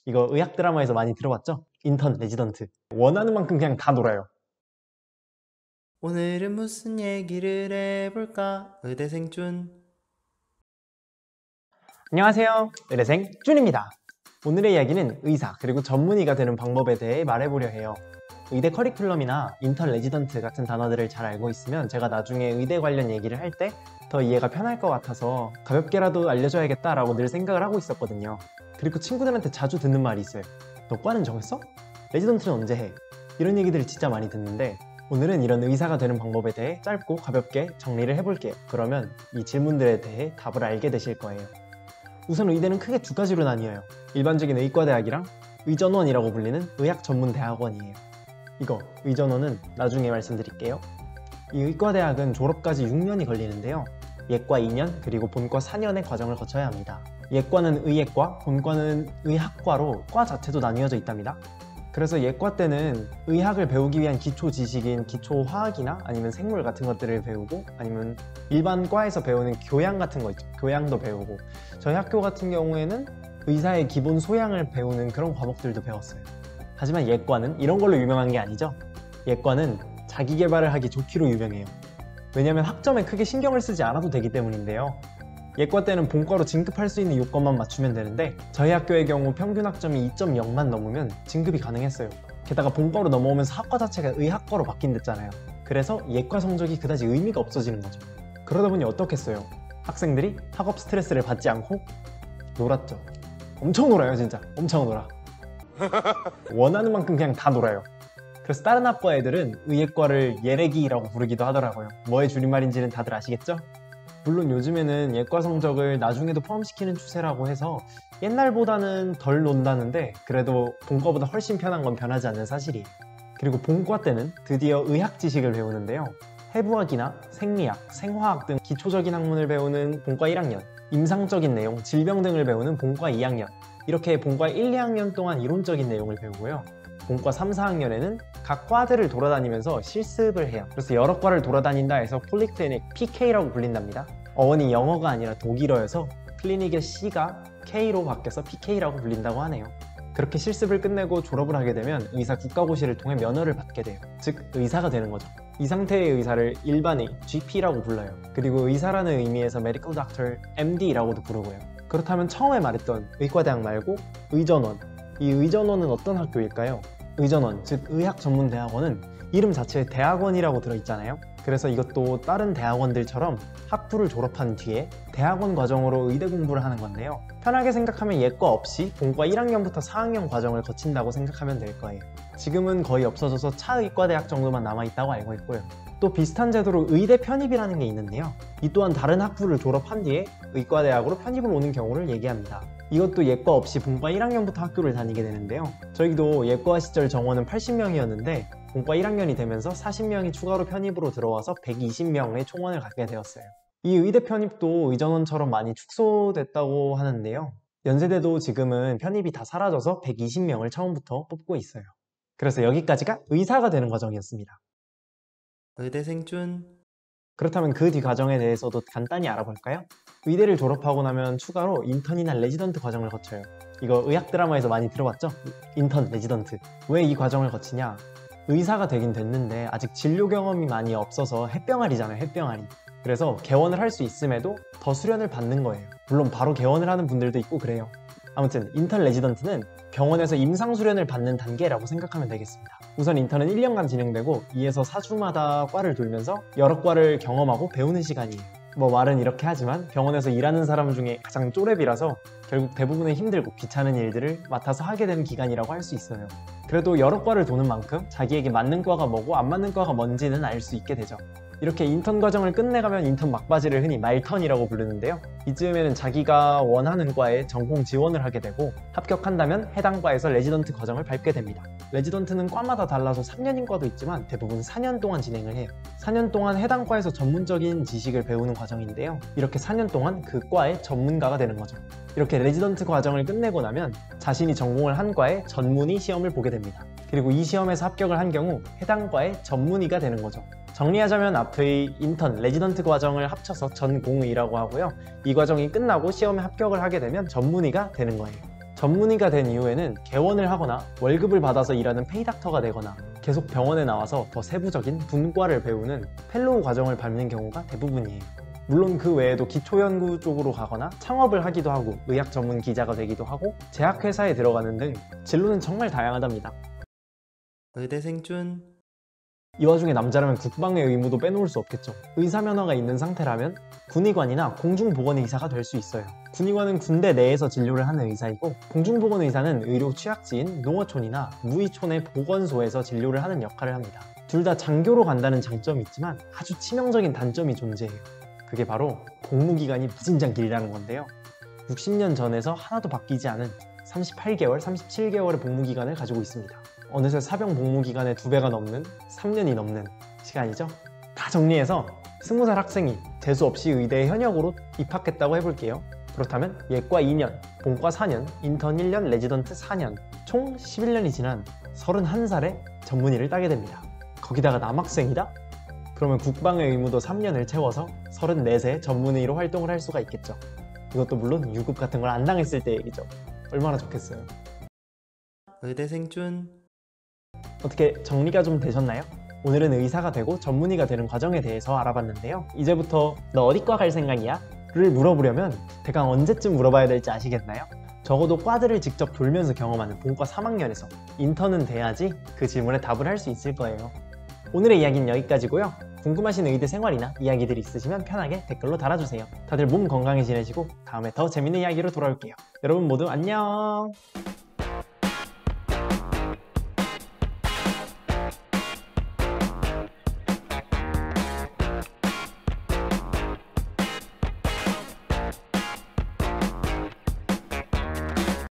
이거 의학 드라마에서 많이 들어봤죠? 인턴, 레지던트. 원하는 만큼 그냥 다 놀아요. 오늘은 무슨 얘기를 해볼까? 의대생 준. 안녕하세요, 의대생 쭌입니다. 오늘의 이야기는 의사 그리고 전문의가 되는 방법에 대해 말해보려 해요. 의대 커리큘럼이나 인턴, 레지던트 같은 단어들을 잘 알고 있으면 제가 나중에 의대 관련 얘기를 할 때 더 이해가 편할 것 같아서 가볍게라도 알려줘야겠다라고 늘 생각을 하고 있었거든요. 그리고 친구들한테 자주 듣는 말이 있어요. 너 과는 정했어? 레지던트는 언제 해? 이런 얘기들을 진짜 많이 듣는데 오늘은 이런 의사가 되는 방법에 대해 짧고 가볍게 정리를 해볼게요. 그러면 이 질문들에 대해 답을 알게 되실 거예요. 우선 의대는 크게 두 가지로 나뉘어요. 일반적인 의과대학이랑 의전원이라고 불리는 의학전문대학원이에요. 이거 의전원은 나중에 말씀드릴게요. 이 의과대학은 졸업까지 6년이 걸리는데요. 예과 2년 그리고 본과 4년의 과정을 거쳐야 합니다. 예과는 의예과, 본과는 의학과로 과 자체도 나뉘어져 있답니다. 그래서 예과 때는 의학을 배우기 위한 기초 지식인 기초 화학이나 아니면 생물 같은 것들을 배우고 아니면 일반 과에서 배우는 교양 같은 거 있죠. 교양도 배우고 저희 학교 같은 경우에는 의사의 기본 소양을 배우는 그런 과목들도 배웠어요. 하지만 예과는 이런 걸로 유명한 게 아니죠. 예과는 자기 개발을 하기 좋기로 유명해요. 왜냐면 학점에 크게 신경을 쓰지 않아도 되기 때문인데요. 예과 때는 본과로 진급할 수 있는 요건만 맞추면 되는데 저희 학교의 경우 평균 학점이 2.0만 넘으면 진급이 가능했어요. 게다가 본과로 넘어오면서 학과 자체가 의학과로 바뀐댔잖아요. 그래서 예과 성적이 그다지 의미가 없어지는 거죠. 그러다 보니 어떻겠어요? 학생들이 학업 스트레스를 받지 않고 놀았죠. 엄청 놀아요, 진짜. 엄청 놀아. 원하는 만큼 그냥 다 놀아요. 그래서 다른 학과 애들은 의예과를 예래기라고 부르기도 하더라고요. 뭐의 줄임말인지는 다들 아시겠죠? 물론 요즘에는 예과 성적을 나중에도 포함시키는 추세라고 해서 옛날보다는 덜 논다는데 그래도 본과보다 훨씬 편한 건 변하지 않는 사실이에요. 그리고 본과 때는 드디어 의학 지식을 배우는데요. 해부학이나 생리학, 생화학 등 기초적인 학문을 배우는 본과 1학년, 임상적인 내용, 질병 등을 배우는 본과 2학년, 이렇게 본과 1, 2학년 동안 이론적인 내용을 배우고요. 본과 3, 4학년에는 각 과들을 돌아다니면서 실습을 해요. 그래서 여러 과를 돌아다닌다 해서 폴리클리닉, PK라고 불린답니다. 어원이 영어가 아니라 독일어여서 클리닉의 C가 K로 바뀌어서 PK라고 불린다고 하네요. 그렇게 실습을 끝내고 졸업을 하게 되면 의사 국가고시를 통해 면허를 받게 돼요. 즉 의사가 되는 거죠. 이 상태의 의사를 일반의 GP라고 불러요. 그리고 의사라는 의미에서 Medical Doctor, MD라고도 부르고요. 그렇다면 처음에 말했던 의과대학 말고 의전원, 이 의전원은 어떤 학교일까요? 의전원, 즉 의학전문대학원은 이름 자체에 대학원이라고 들어있잖아요. 그래서 이것도 다른 대학원들처럼 학부를 졸업한 뒤에 대학원 과정으로 의대 공부를 하는 건데요. 편하게 생각하면 예과 없이 본과 1학년부터 4학년 과정을 거친다고 생각하면 될 거예요. 지금은 거의 없어져서 차의과대학 정도만 남아있다고 알고 있고요. 또 비슷한 제도로 의대 편입이라는 게 있는데요. 이 또한 다른 학부를 졸업한 뒤에 의과대학으로 편입을 오는 경우를 얘기합니다. 이것도 예과 없이 본과 1학년부터 학교를 다니게 되는데요. 저희도 예과 시절 정원은 80명이었는데 본과 1학년이 되면서 40명이 추가로 편입으로 들어와서 120명의 총원을 갖게 되었어요. 이 의대 편입도 의전원처럼 많이 축소됐다고 하는데요. 연세대도 지금은 편입이 다 사라져서 120명을 처음부터 뽑고 있어요. 그래서 여기까지가 의사가 되는 과정이었습니다. 의대생 준. 그렇다면 그 뒤 과정에 대해서도 간단히 알아볼까요? 의대를 졸업하고 나면 추가로 인턴이나 레지던트 과정을 거쳐요. 이거 의학 드라마에서 많이 들어봤죠? 인턴, 레지던트. 왜 이 과정을 거치냐? 의사가 되긴 됐는데 아직 진료 경험이 많이 없어서 햇병아리잖아요, 햇병아리. 그래서 개원을 할 수 있음에도 더 수련을 받는 거예요. 물론 바로 개원을 하는 분들도 있고 그래요. 아무튼 인턴 레지던트는 병원에서 임상 수련을 받는 단계라고 생각하면 되겠습니다. 우선 인턴은 1년간 진행되고 2에서 4주마다 과를 돌면서 여러 과를 경험하고 배우는 시간이에요. 뭐 말은 이렇게 하지만 병원에서 일하는 사람 중에 가장 쪼렙이라서 결국 대부분의 힘들고 귀찮은 일들을 맡아서 하게 되는 기간이라고 할 수 있어요. 그래도 여러 과를 도는 만큼 자기에게 맞는 과가 뭐고 안 맞는 과가 뭔지는 알 수 있게 되죠. 이렇게 인턴 과정을 끝내가면 인턴 막바지를 흔히 말턴이라고 부르는데요. 이쯤에는 자기가 원하는 과에 전공 지원을 하게 되고 합격한다면 해당 과에서 레지던트 과정을 밟게 됩니다. 레지던트는 과마다 달라서 3년인 과도 있지만 대부분 4년 동안 진행을 해요. 4년 동안 해당 과에서 전문적인 지식을 배우는 과정인데요. 이렇게 4년 동안 그 과의 전문가가 되는 거죠. 이렇게 레지던트 과정을 끝내고 나면 자신이 전공을 한 과의 전문의 시험을 보게 됩니다. 그리고 이 시험에서 합격을 한 경우 해당 과의 전문의가 되는 거죠. 정리하자면 앞의 인턴, 레지던트 과정을 합쳐서 전공의라고 하고요. 이 과정이 끝나고 시험에 합격을 하게 되면 전문의가 되는 거예요. 전문의가 된 이후에는 개원을 하거나 월급을 받아서 일하는 페이닥터가 되거나 계속 병원에 나와서 더 세부적인 분과를 배우는 펠로우 과정을 밟는 경우가 대부분이에요. 물론 그 외에도 기초연구 쪽으로 가거나 창업을 하기도 하고 의학 전문 기자가 되기도 하고 제약회사에 들어가는 등 진로는 정말 다양하답니다. 의대생 준. 이 와중에 남자라면 국방의 의무도 빼놓을 수 없겠죠. 의사 면허가 있는 상태라면 군의관이나 공중보건의사가 될 수 있어요. 군의관은 군대 내에서 진료를 하는 의사이고 공중보건의사는 의료 취약지인 농어촌이나 무의촌의 보건소에서 진료를 하는 역할을 합니다. 둘 다 장교로 간다는 장점이 있지만 아주 치명적인 단점이 존재해요. 그게 바로 복무기간이 무진장 길다는 건데요. 60년 전에서 하나도 바뀌지 않은 38개월, 37개월의 복무기간을 가지고 있습니다. 어느새 사병 복무기간의 2배가 넘는 3년이 넘는 시간이죠. 다 정리해서 20살 학생이 재수없이 의대에 현역으로 입학했다고 해볼게요. 그렇다면 예과 2년, 본과 4년, 인턴 1년, 레지던트 4년 총 11년이 지난 31살에 전문의를 따게 됩니다. 거기다가 남학생이다? 그러면 국방의 의무도 3년을 채워서 34세 전문의로 활동을 할 수가 있겠죠. 이것도 물론 유급 같은 걸 안 당했을 때 얘기죠. 얼마나 좋겠어요. 의대생 준. 어떻게 정리가 좀 되셨나요? 오늘은 의사가 되고 전문의가 되는 과정에 대해서 알아봤는데요. 이제부터 너 어디 과 갈 생각이야? 를 물어보려면 대강 언제쯤 물어봐야 될지 아시겠나요? 적어도 과들을 직접 돌면서 경험하는 본과 3학년에서 인턴은 돼야지 그 질문에 답을 할 수 있을 거예요. 오늘의 이야기는 여기까지고요. 궁금하신 의대 생활이나 이야기들이 있으시면 편하게 댓글로 달아주세요. 다들 몸 건강히 지내시고 다음에 더 재밌는 이야기로 돌아올게요. 여러분 모두 안녕!